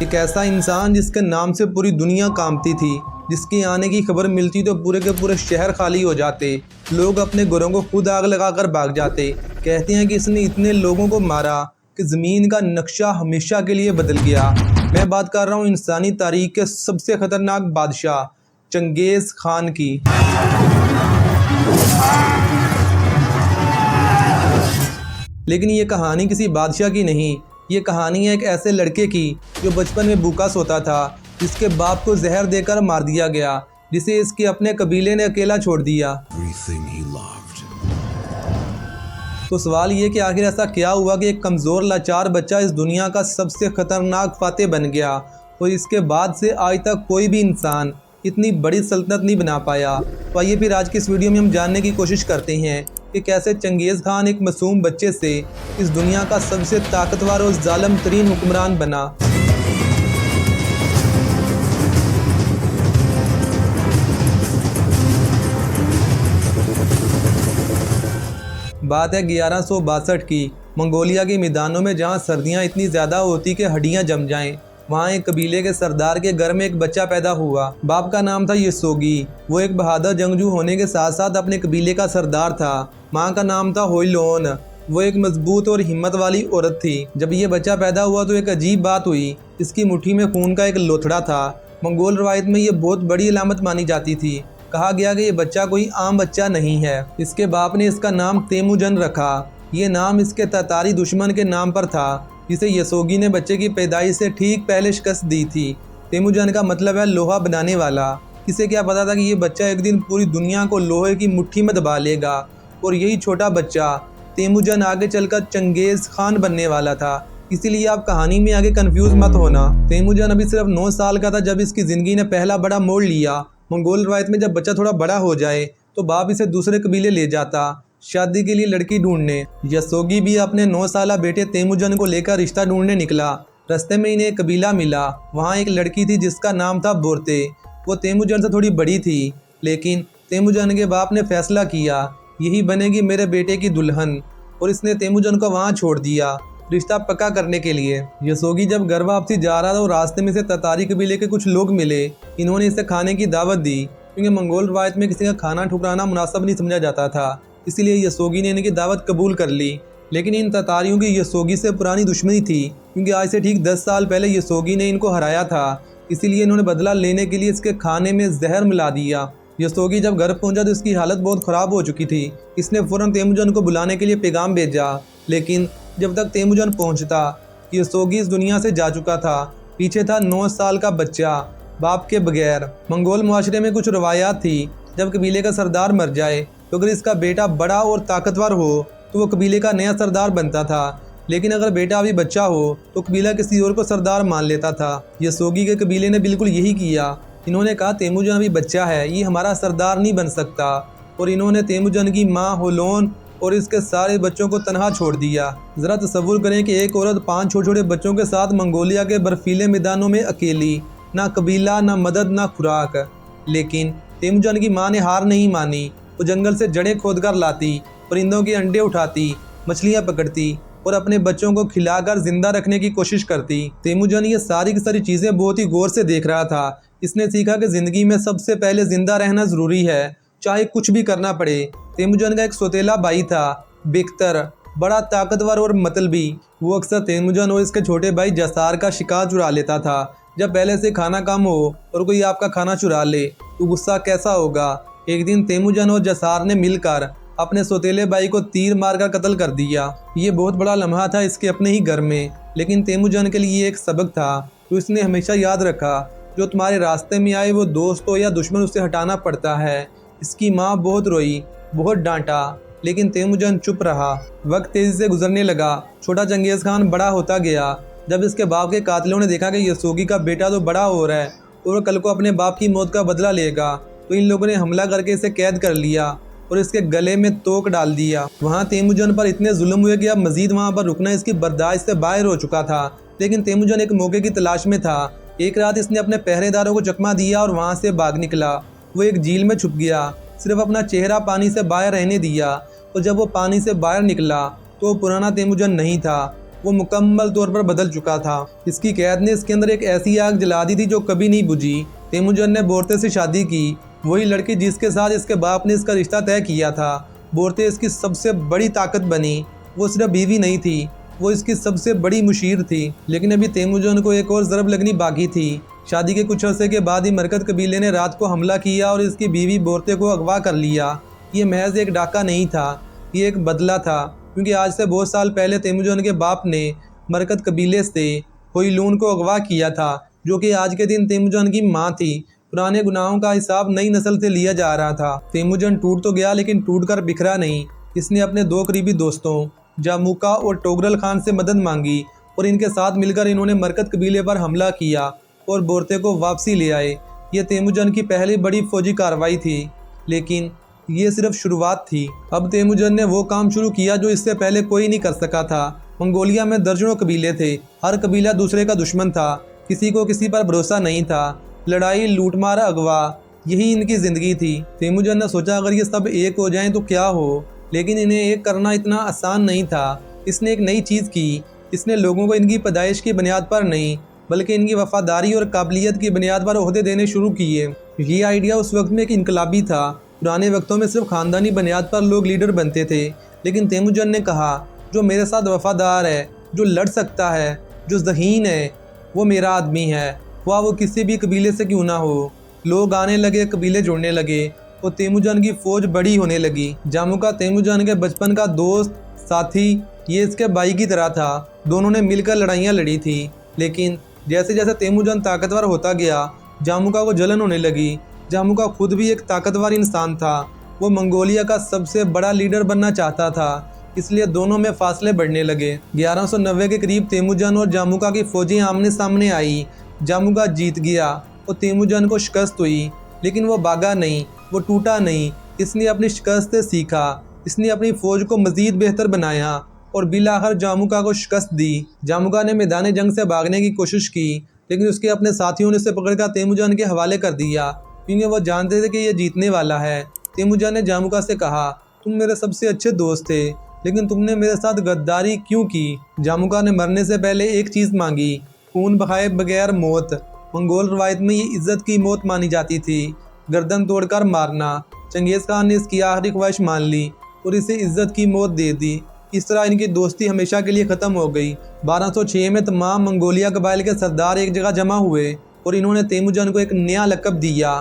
एक ऐसा इंसान जिसके नाम से पूरी दुनिया कांपती थी, जिसके आने की खबर मिलती तो पूरे के पूरे शहर खाली हो जाते, लोग अपने घरों को खुद आग लगाकर भाग जाते। कहते हैं कि इसने इतने लोगों को मारा कि ज़मीन का नक्शा हमेशा के लिए बदल गया। मैं बात कर रहा हूँ इंसानी तारीख के सबसे खतरनाक बादशाह चंगेज़ खान की। लेकिन ये कहानी किसी बादशाह की नहीं, ये कहानी है एक ऐसे लड़के की जो बचपन में भूखा सोता था, जिसके बाप को जहर देकर मार दिया गया, जिसे इसके अपने कबीले ने अकेला छोड़ दिया। तो सवाल ये कि आखिर ऐसा क्या हुआ कि एक कमज़ोर लाचार बच्चा इस दुनिया का सबसे खतरनाक फातेह बन गया और इसके बाद से आज तक कोई भी इंसान इतनी बड़ी सल्तनत नहीं बना पाया। तो आइए फिर आज की इस वीडियो में हम जानने की कोशिश करते हैं कि कैसे चंगेज़ खान एक मासूम बच्चे से इस दुनिया का सबसे ताकतवर और जालिम तरीन हुक्मरान बना। बात है 1162 की, मंगोलिया के मैदानों में, जहां सर्दियां इतनी ज़्यादा होती कि हड्डियां जम जाएं। वहाँ एक कबीले के सरदार के घर में एक बच्चा पैदा हुआ। बाप का नाम था यसोगी। वो एक बहादुर जंगजू होने के साथ साथ अपने कबीले का सरदार था। माँ का नाम था होइलोन। वो एक मजबूत और हिम्मत वाली औरत थी। जब ये बच्चा पैदा हुआ तो एक अजीब बात हुई। इसकी मुट्ठी में खून का एक लोथड़ा था। मंगोल रवायत में ये बहुत बड़ी अलामत मानी जाती थी। कहा गया कि ये बच्चा कोई आम बच्चा नहीं है। इसके बाप ने इसका नाम तेमुजन रखा। ये नाम इसके तातारी दुश्मन के नाम पर था, जिसे यसोगी ने बच्चे की पैदाइश से ठीक पहले शिकस्त दी थी। तेमुजन का मतलब है लोहा बनाने वाला। किसे क्या पता था कि ये बच्चा एक दिन पूरी दुनिया को लोहे की मुट्ठी में दबा लेगा, और यही छोटा बच्चा तेमुजन आगे चलकर चंगेज़ खान बनने वाला था। इसीलिए आप कहानी में आगे कंफ्यूज मत होना। तेमुजन अभी सिर्फ 9 साल का था जब इसकी ज़िंदगी ने पहला बड़ा मोड़ लिया। मंगोल रवायत में जब बच्चा थोड़ा बड़ा हो जाए तो बाप इसे दूसरे कबीले ले जाता शादी के लिए लड़की ढूंढने। यसोगी भी अपने 9 साला बेटे तेमुजन को लेकर रिश्ता ढूंढने निकला। रास्ते में इन्हें एक कबीला मिला। वहाँ एक लड़की थी जिसका नाम था बोरते। वो तेमुजन से थोड़ी बड़ी थी, लेकिन तेमुजन के बाप ने फैसला किया यही बनेगी मेरे बेटे की दुल्हन, और इसने तेमुजन को वहाँ छोड़ दिया रिश्ता पक्का करने के लिए। यसोगी जब घर वापसी जा रहा था तो रास्ते में से ततारी कबीले के कुछ लोग मिले। इन्होंने इसे खाने की दावत दी, क्योंकि मंगोल रवायत में किसी का खाना ठुकराना मुनासिब नहीं समझा जाता था। इसीलिए यसोगी ने इनकी दावत कबूल कर ली। लेकिन इन ततारियों की यसोगी से पुरानी दुश्मनी थी, क्योंकि आज से ठीक 10 साल पहले यसोगी ने इनको हराया था। इसीलिए इन्होंने बदला लेने के लिए इसके खाने में जहर मिला दिया। यसोगी जब घर पहुंचा तो इसकी हालत बहुत ख़राब हो चुकी थी। इसने फ़ौरन तेमुजन को बुलाने के लिए पैगाम भेजा, लेकिन जब तक तेमुजन पहुंचता यसोगी इस दुनिया से जा चुका था। पीछे था 9 साल का बच्चा बाप के बगैर। मंगोल मुआशरे में कुछ रवायात थी, जब कबीले का सरदार मर जाए तो अगर इसका बेटा बड़ा और ताकतवर हो तो वो कबीले का नया सरदार बनता था, लेकिन अगर बेटा अभी बच्चा हो तो कबीला किसी और को सरदार मान लेता था। यसोगी के कबीले ने बिल्कुल यही किया। इन्होंने कहा तेमुजन अभी बच्चा है, ये हमारा सरदार नहीं बन सकता, और इन्होंने तेमुजन की माँ होलोन और इसके सारे बच्चों को तनहा छोड़ दिया। ज़रा तसव्वुर करें कि एक औरत 5 छोटे छोटे बच्चों के साथ मंगोलिया के बर्फीले मैदानों में अकेली, ना कबीला, ना मदद, ना खुराक। लेकिन तेमुजन की माँ ने हार नहीं मानी। वो जंगल से जड़ें खोद कर लाती, परिंदों के अंडे उठाती, मछलियाँ पकड़ती और अपने बच्चों को खिलाकर जिंदा रखने की कोशिश करती। तेमुजन ये सारी की सारी चीज़ें बहुत ही गौर से देख रहा था। इसने सीखा कि ज़िंदगी में सबसे पहले जिंदा रहना ज़रूरी है, चाहे कुछ भी करना पड़े। तेमुजन का एक सौतेला भाई था बेख्तर, बड़ा ताकतवर और मतलबी। वो अक्सर तेमुजन और इसके छोटे भाई जसार का शिकार चुरा लेता था। जब पहले से खाना कम हो और कोई आपका खाना चुरा ले तो गुस्सा कैसा होगा। एक दिन तेमुजन और जसार ने मिलकर अपने सौतेले भाई को तीर मारकर कत्ल कर दिया। ये बहुत बड़ा लम्हा था इसके अपने ही घर में, लेकिन तेमुजन के लिए एक सबक था तो इसने हमेशा याद रखा, जो तुम्हारे रास्ते में आए वो दोस्त हो या दुश्मन, उससे हटाना पड़ता है। इसकी माँ बहुत रोई, बहुत डांटा, लेकिन तेमुजन चुप रहा। वक्त तेजी से गुजरने लगा। छोटा चंगेज़ खान बड़ा होता गया। जब इसके बाप के कातिलों ने देखा कि यसोगी का बेटा तो बड़ा हो रहा है और कल को अपने बाप की मौत का बदला लेगा, तो इन लोगों ने हमला करके इसे कैद कर लिया और इसके गले में तोक डाल दिया। वहाँ तेमुजन पर इतने जुल्म हुए कि अब मजीद वहाँ पर रुकना इसकी बर्दाश्त से बाहर हो चुका था। लेकिन तेमुजन एक मौके की तलाश में था। एक रात इसने अपने पहरेदारों को चकमा दिया और वहाँ से भाग निकला। वो एक झील में छुप गया, सिर्फ अपना चेहरा पानी से बाहर रहने दिया। और जब वो पानी से बाहर निकला तो वो पुराना तेमुजन नहीं था, वो मुकम्मल तौर पर बदल चुका था। इसकी कैद ने इसके अंदर एक ऐसी आग जला दी थी जो कभी नहीं बुझी। तेमुजन ने बोरते से शादी की, वही लड़की जिसके साथ इसके बाप ने इसका रिश्ता तय किया था। बोरते इसकी सबसे बड़ी ताकत बनी। वो सिर्फ बीवी नहीं थी, वो इसकी सबसे बड़ी मुशीर थी। लेकिन अभी तेमुजन को एक और ज़रब लगनी बाकी थी। शादी के कुछ अरसे के बाद ही मरकत कबीले ने रात को हमला किया और इसकी बीवी बोरते को अगवा कर लिया। ये महज एक डाका नहीं था, ये एक बदला था, क्योंकि आज से बहुत साल पहले तेमुजन के बाप ने मरकत कबीले से होइलून को अगवा किया था, जो कि आज के दिन तेमुजन की माँ थी। पुराने गुनाहों का हिसाब नई नस्ल से लिया जा रहा था। तेमुजन टूट तो गया, लेकिन टूट कर बिखरा नहीं। इसने अपने दो करीबी दोस्तों जामुका और टोगरल खान से मदद मांगी और इनके साथ मिलकर इन्होंने मरकत कबीले पर हमला किया और बोरते को वापसी ले आए। ये तेमुजन की पहली बड़ी फौजी कार्रवाई थी, लेकिन ये सिर्फ शुरुआत थी। अब तेमुजन ने वो काम शुरू किया जो इससे पहले कोई नहीं कर सका था। मंगोलिया में दर्जनों कबीले थे, हर कबीला दूसरे का दुश्मन था, किसी को किसी पर भरोसा नहीं था। लड़ाई, लूटमार, अगवा, यही इनकी ज़िंदगी थी। तेमुजन ने सोचा अगर ये सब एक हो जाएं तो क्या हो, लेकिन इन्हें एक करना इतना आसान नहीं था। इसने एक नई चीज़ की। इसने लोगों को इनकी पैदाइश की बुनियाद पर नहीं, बल्कि इनकी वफादारी और काबिलियत की बुनियाद पर ओहदे देने शुरू किए। ये आइडिया उस वक्त में एक इनकलाबी था। पुराने वक्तों में सिर्फ ख़ानदानी बुनियाद पर लोग लीडर बनते थे, लेकिन तेमुजन ने कहा जो मेरे साथ वफादार है, जो लड़ सकता है, जो ज़हीन है, वो मेरा आदमी है, वो किसी भी कबीले से क्यों ना हो। लोग आने लगे, कबीले जुड़ने लगे और तेमुजन की फ़ौज बड़ी होने लगी। जामुका तेमुजन के बचपन का दोस्त, साथी, ये इसके भाई की तरह था। दोनों ने मिलकर लड़ाइयाँ लड़ी थी, लेकिन जैसे जैसे तेमुजन ताकतवर होता गया, जामुका को जलन होने लगी। जामुका खुद भी एक ताकतवर इंसान था। वो मंगोलिया का सबसे बड़ा लीडर बनना चाहता था, इसलिए दोनों में फासले बढ़ने लगे। 1190 के करीब तेमुजन और जामुका की फौजें आमने सामने आई। जामुका जीत गया और तेमुजन को शिकस्त हुई, लेकिन वो भागा नहीं, वो टूटा नहीं। इसने अपनी शिकस्त से सीखा, इसने अपनी फ़ौज को मज़ीद बेहतर बनाया और बिलाखिर जामुका को शिकस्त दी। जामुका ने मैदान जंग से भागने की कोशिश की, लेकिन उसके अपने साथियों ने उसे पकड़कर तेमुजन के हवाले कर दिया, क्योंकि वो जानते थे कि ये जीतने वाला है। तेमुजन ने जामुका से कहा तुम मेरे सबसे अच्छे दोस्त थे, लेकिन तुमने मेरे साथ गद्दारी क्यों की। जामुका ने मरने से पहले एक चीज़ मांगी, खून बहाए बगैर मौत। मंगोल रवायत में ये इज्जत की मौत मानी जाती थी, गर्दन तोड़कर मारना। चंगेज़ खान ने इसकी आखिरी ख्वाहिश मान ली और इसे इज्जत की मौत दे दी। इस तरह इनकी दोस्ती हमेशा के लिए ख़त्म हो गई। 1206 में तमाम मंगोलिया कबाइल के सरदार एक जगह जमा हुए और इन्होंने तेमुजन को एक नया लक़ब दिया,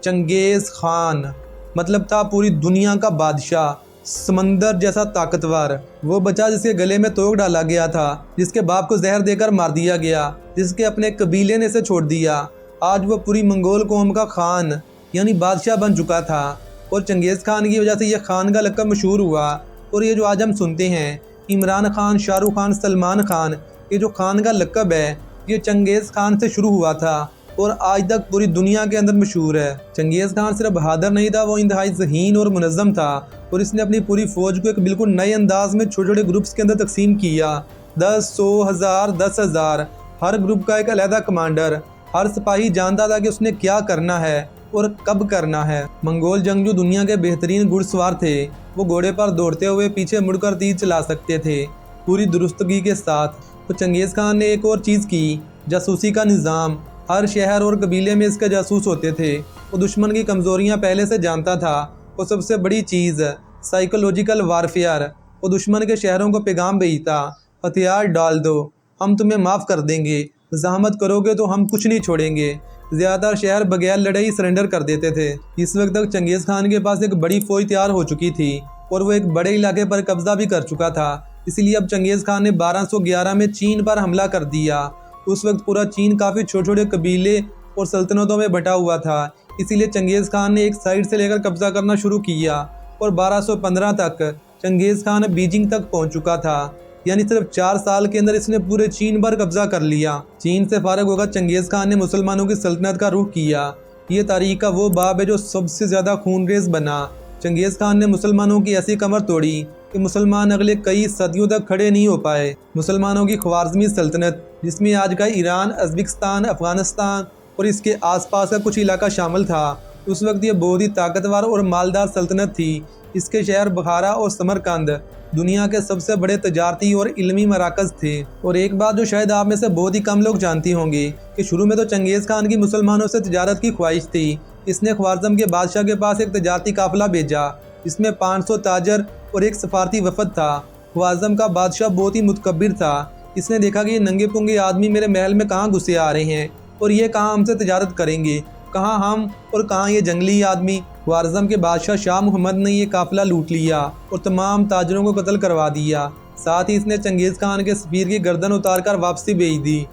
चंगेज़ खान। मतलब था पूरी दुनिया का बादशाह, समंदर जैसा ताकतवर। वो बच्चा जिसके गले में तोक डाला गया था, जिसके बाप को जहर देकर मार दिया गया, जिसके अपने कबीले ने इसे छोड़ दिया, आज वो पूरी मंगोल कौम का खान यानी बादशाह बन चुका था। और चंगेज़ खान की वजह से यह खान का लक़ब मशहूर हुआ। और ये जो आज हम सुनते हैं इमरान खान, शाहरुख खान, सलमान खान, ये जो खान का लक़ब है ये चंगेज़ खान से शुरू हुआ था और आज तक पूरी दुनिया के अंदर मशहूर है। चंगेज़ खान सिर्फ बहादुर नहीं था, वो इंतहाई ज़हीन और मुनज़्ज़म था और इसने अपनी पूरी फ़ौज को एक बिल्कुल नए अंदाज में छोटे छोटे ग्रुप्स के अंदर तकसीम किया। 10, 100, 1000, 10,000, हर ग्रुप का एक अलहदा कमांडर। हर सिपाही जानता था कि उसने क्या करना है और कब करना है। मंगोल जंगजू दुनिया के बेहतरीन घुड़सवार थे। वो घोड़े पर दौड़ते हुए पीछे मुड़कर तीर चला सकते थे, पूरी दुरुस्तगी के साथ। तो चंगेज़ खान ने एक और चीज़ की, जासूसी का निज़ाम। हर शहर और कबीले में इसके जासूस होते थे। वो दुश्मन की कमज़ोरियाँ पहले से जानता था। और सबसे बड़ी चीज़ साइकोलॉजिकल वारफेयर। वो दुश्मन के शहरों को पैगाम भेजता, हथियार डाल दो, हम तुम्हें माफ़ कर देंगे, ज़हमत करोगे तो हम कुछ नहीं छोड़ेंगे। ज़्यादातर शहर बगैर लड़ाई सरेंडर कर देते थे। इस वक्त तक चंगेज़ खान के पास एक बड़ी फ़ौज तैयार हो चुकी थी और वो एक बड़े इलाके पर कब्जा भी कर चुका था। इसलिए अब चंगेज़ खान ने 1211 में चीन पर हमला कर दिया। उस वक्त पूरा चीन काफ़ी छोटे छोटे कबीले और सल्तनतों में बटा हुआ था। इसीलिए चंगेज़ खान ने एक साइड से लेकर कब्जा करना शुरू किया और 1215 तक चंगेज़ खान बीजिंग तक पहुंच चुका था। यानी सिर्फ 4 साल के अंदर इसने पूरे चीन पर कब्जा कर लिया। चीन से फारग होकर चंगेज़ खान ने मुसलमानों की सल्तनत का रुख किया। ये तारीख का वो बाब है जो सबसे ज़्यादा खूनरेज़ बना। चंगेज़ खान ने मुसलमानों की ऐसी कमर तोड़ी कि मुसलमान अगले कई सदियों तक खड़े नहीं हो पाए। मुसलमानों की ख्वारिज़मी सल्तनत, जिसमें आज का ईरान, उज़्बेकिस्तान, अफ़गानिस्तान और इसके आसपास का कुछ इलाका शामिल था, उस वक्त ये बहुत ही ताकतवर और मालदार सल्तनत थी। इसके शहर बुखारा और समरकंद दुनिया के सबसे बड़े तजारती और इल्मी मराकज़ थे। और एक बात जो शायद आप में से बहुत ही कम लोग जानती होंगी कि शुरू में तो चंगेज़ खान की मुसलमानों से तजारत की ख्वाहिश थी। इसने ख्वारज़म के बादशाह के पास एक तजारती काफिला भेजा, इसमें 500 ताजर और एक सफारती वफद था। ख्वारज़म का बादशाह बहुत ही मुतकब्बिर था। इसने देखा कि ये नंगे पुंगे आदमी मेरे महल में कहाँ घुसे आ रहे हैं और ये कहाँ हमसे तजारत करेंगे, कहाँ हम और कहाँ ये जंगली आदमी। ख्वारज़म के बादशाह शाह मोहम्मद ने ये काफिला लूट लिया और तमाम ताजरों को कत्ल करवा दिया। साथ ही इसने चंगेज़ खान के सफ़ीर की गर्दन उतार कर वापसी भेज दी।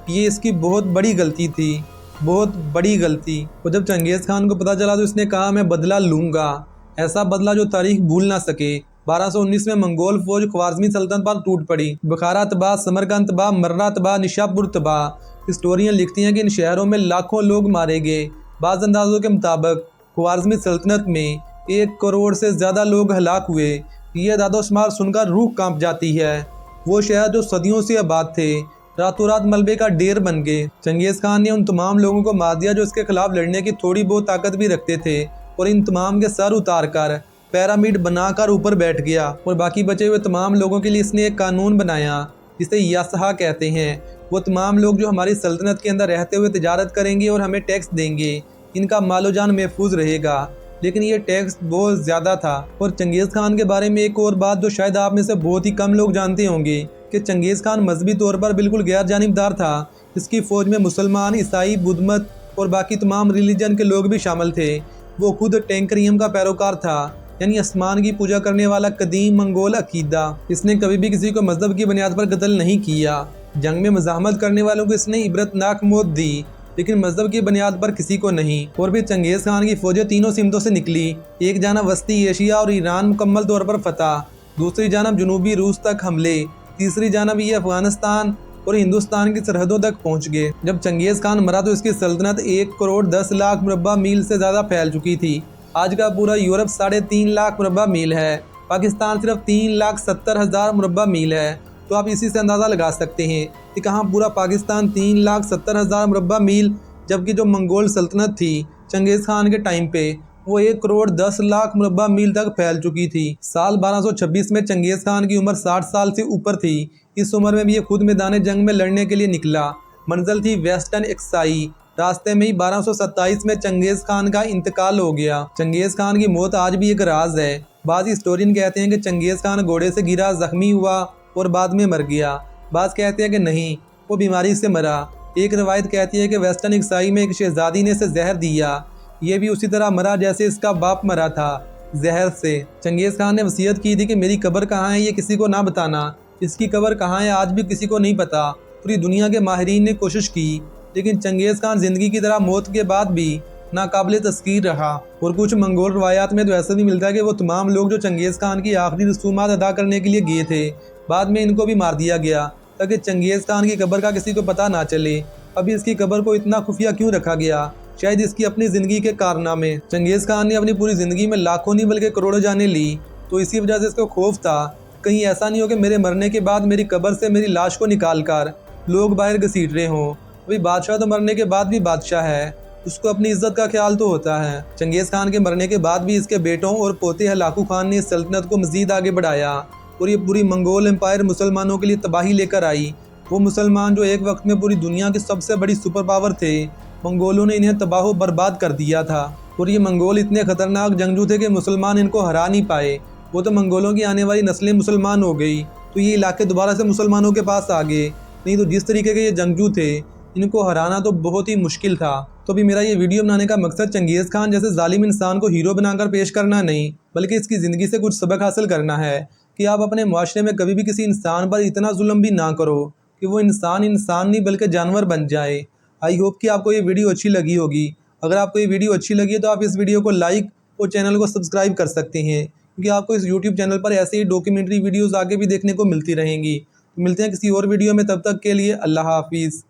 ये इसकी बहुत बड़ी गलती थी, बहुत बड़ी गलती। और जब चंगेज़ खान को पता चला तो इसने कहा मैं बदला लूँगा, ऐसा बदला जो तारीख भूल ना सके। 1219 में मंगोल फौज ख्वारज़मी सल्तनत पर टूट पड़ी। बुखारा तबाह, समरकंद तबाह, मर्रा तबाह, निशापुर तबाह। हिस्टोरियन लिखती हैं कि इन शहरों में लाखों लोग मारे गए। बाज़ अंदाज़ों के मुताबिक ख्वारज़मी सल्तनत में 1 करोड़ से ज़्यादा लोग हलाक हुए। ये दादोशुमार सुनकर रूह कांप जाती है। वो शहर जो सदियों से आबाद थे रातों रात मलबे का ढेर बन गए। चंगेज़ खान ने उन तमाम लोगों को मार दिया जो इसके खिलाफ लड़ने की थोड़ी बहुत ताकत भी रखते थे और इन तमाम के सर उतार कर पिरामिड बनाकर ऊपर बैठ गया। और बाकी बचे हुए तमाम लोगों के लिए इसने एक कानून बनाया जिसे यासहा कहते हैं। वो तमाम लोग जो हमारी सल्तनत के अंदर रहते हुए तिजारत करेंगे और हमें टैक्स देंगे, इनका मालो जान महफूज रहेगा। लेकिन ये टैक्स बहुत ज़्यादा था। और चंगेज़ खान के बारे में एक और बात जो शायद आप में से बहुत ही कम लोग जानते होंगे कि चंगेज़ खान मजहबी तौर पर बिल्कुल गैर जानिबदार था। इसकी फ़ौज में मुसलमान, ईसाई, बुद्ध मत और बाकी तमाम रिलीजन के लोग भी शामिल थे। वो खुद टेंकरियम का पैरोकार था, यानी आसमान की पूजा करने वाला कदीम मंगोल अकीदा। इसने कभी भी किसी को मजहब की बुनियाद पर कत्ल नहीं किया। जंग में मज़ाहमत करने वालों को इसने इबरतनाक मौत दी, लेकिन मजहब की बुनियाद पर किसी को नहीं। और भी चंगेज़ खान की फौजें तीनों सिमतों से निकली। एक जानब वस्ती एशिया और ईरान मुकम्मल तौर पर फतह, दूसरी जानब जनूबी रूस तक हमले, तीसरी जानब ये अफगानिस्तान और हिंदुस्तान की सरहदों तक पहुंच गए। जब चंगेज़ खान मरा तो इसकी सल्तनत 1 करोड़ 10 लाख मुरब्बा मील से ज़्यादा फैल चुकी थी। आज का पूरा यूरोप 3.5 लाख मुरब्बा मील है। पाकिस्तान सिर्फ 3,70,000 मुरब्बा मील है। तो आप इसी से अंदाज़ा लगा सकते हैं कि कहाँ पूरा पाकिस्तान 3,70,000 मुरब्बा मील, जबकि जो मंगोल सल्तनत थी चंगेज़ खान के टाइम पे वो 1 करोड़ 10 लाख मुरब्बा मील तक फैल चुकी थी। साल 1226 में चंगेज़ खान की उम्र 60 साल से ऊपर थी। इस उम्र में भी ये खुद मैदान जंग में लड़ने के लिए निकला। मंजिल थी वेस्टर्न एक्साई। रास्ते में ही 1227 में चंगेज़ खान का इंतकाल हो गया। चंगेज़ खान की मौत आज भी एक राज है। बाज़ हिस्टोरियन कहते हैं कि चंगेज़ खान घोड़े से गिरा, जख्मी हुआ और बाद में मर गया। बाज़ कहते हैं कि नहीं, वो बीमारी से मरा। एक रवायत कहती है कि वेस्टर्न एक्साई में एक शहजादी ने इसे जहर दिया। ये भी उसी तरह मरा जैसे इसका बाप मरा था, जहर से। चंगेज़ खान ने वसीयत की थी कि मेरी कब्र कहाँ है ये किसी को ना बताना। इसकी कब्र कहाँ है आज भी किसी को नहीं पता। पूरी दुनिया के माहिरीन ने कोशिश की, लेकिन चंगेज़ खान ज़िंदगी की तरह मौत के बाद भी नाकाबिले तस्कीर रहा। और कुछ मंगोल रवायात में तो ऐसा भी मिलता है कि वो तमाम लोग जो चंगेज़ खान की आखिरी रसूमात अदा करने के लिए गए थे, बाद में इनको भी मार दिया गया ताकि चंगेज़ खान की कब्र का किसी को पता ना चले। अभी इसकी कब्र को इतना खुफिया क्यों रखा गया? शायद इसकी अपनी ज़िंदगी के कारनामे। चंगेज़ खान ने अपनी पूरी ज़िंदगी में लाखों नहीं बल्कि करोड़ों जानें ली, तो इसी वजह से इसको खौफ था कहीं ऐसा नहीं हो कि मेरे मरने के बाद मेरी कब्र से मेरी लाश को निकाल कर लोग बाहर घसीट रहे हों। अभी बादशाह तो मरने के बाद भी बादशाह है, उसको अपनी इज्जत का ख्याल तो होता है। चंगेज़ खान के मरने के बाद भी इसके बेटों और पोते हलाकू खान ने इस सल्तनत को मज़ीद आगे बढ़ाया और ये पूरी मंगोल एम्पायर मुसलमानों के लिए तबाही लेकर आई। वो मुसलमान जो एक वक्त में पूरी दुनिया की सबसे बड़ी सुपर पावर थे, मंगोलों ने इन्हें तबाह बर्बाद कर दिया था। और ये मंगोल इतने ख़तरनाक जंगजू थे कि मुसलमान इनको हरा नहीं पाए। वो तो मंगोलों की आने वाली नस्लें मुसलमान हो गई तो ये इलाके दोबारा से मुसलमानों के पास आ गए। नहीं तो जिस तरीके के ये जंगजू थे, इनको हराना तो बहुत ही मुश्किल था। तो भी मेरा ये वीडियो बनाने का मकसद चंगेज़ खान जैसे जालिम इंसान को हीरो बनाकर पेश करना नहीं, बल्कि इसकी ज़िंदगी से कुछ सबक हासिल करना है कि आप अपने माशरे में कभी भी किसी इंसान पर इतना जुल्म भी ना करो कि वो इंसान नहीं बल्कि जानवर बन जाए। आई होप कि आपको ये वीडियो अच्छी लगी होगी। अगर आपको ये वीडियो अच्छी लगी है तो आप इस वीडियो को लाइक और चैनल को सब्सक्राइब कर सकते हैं, क्योंकि आपको इस यूट्यूब चैनल पर ऐसे ही डॉक्यूमेंट्री वीडियोज़ आगे भी देखने को मिलती रहेंगी। तो मिलते हैं किसी और वीडियो में, तब तक के लिए अल्लाह हाफिज़।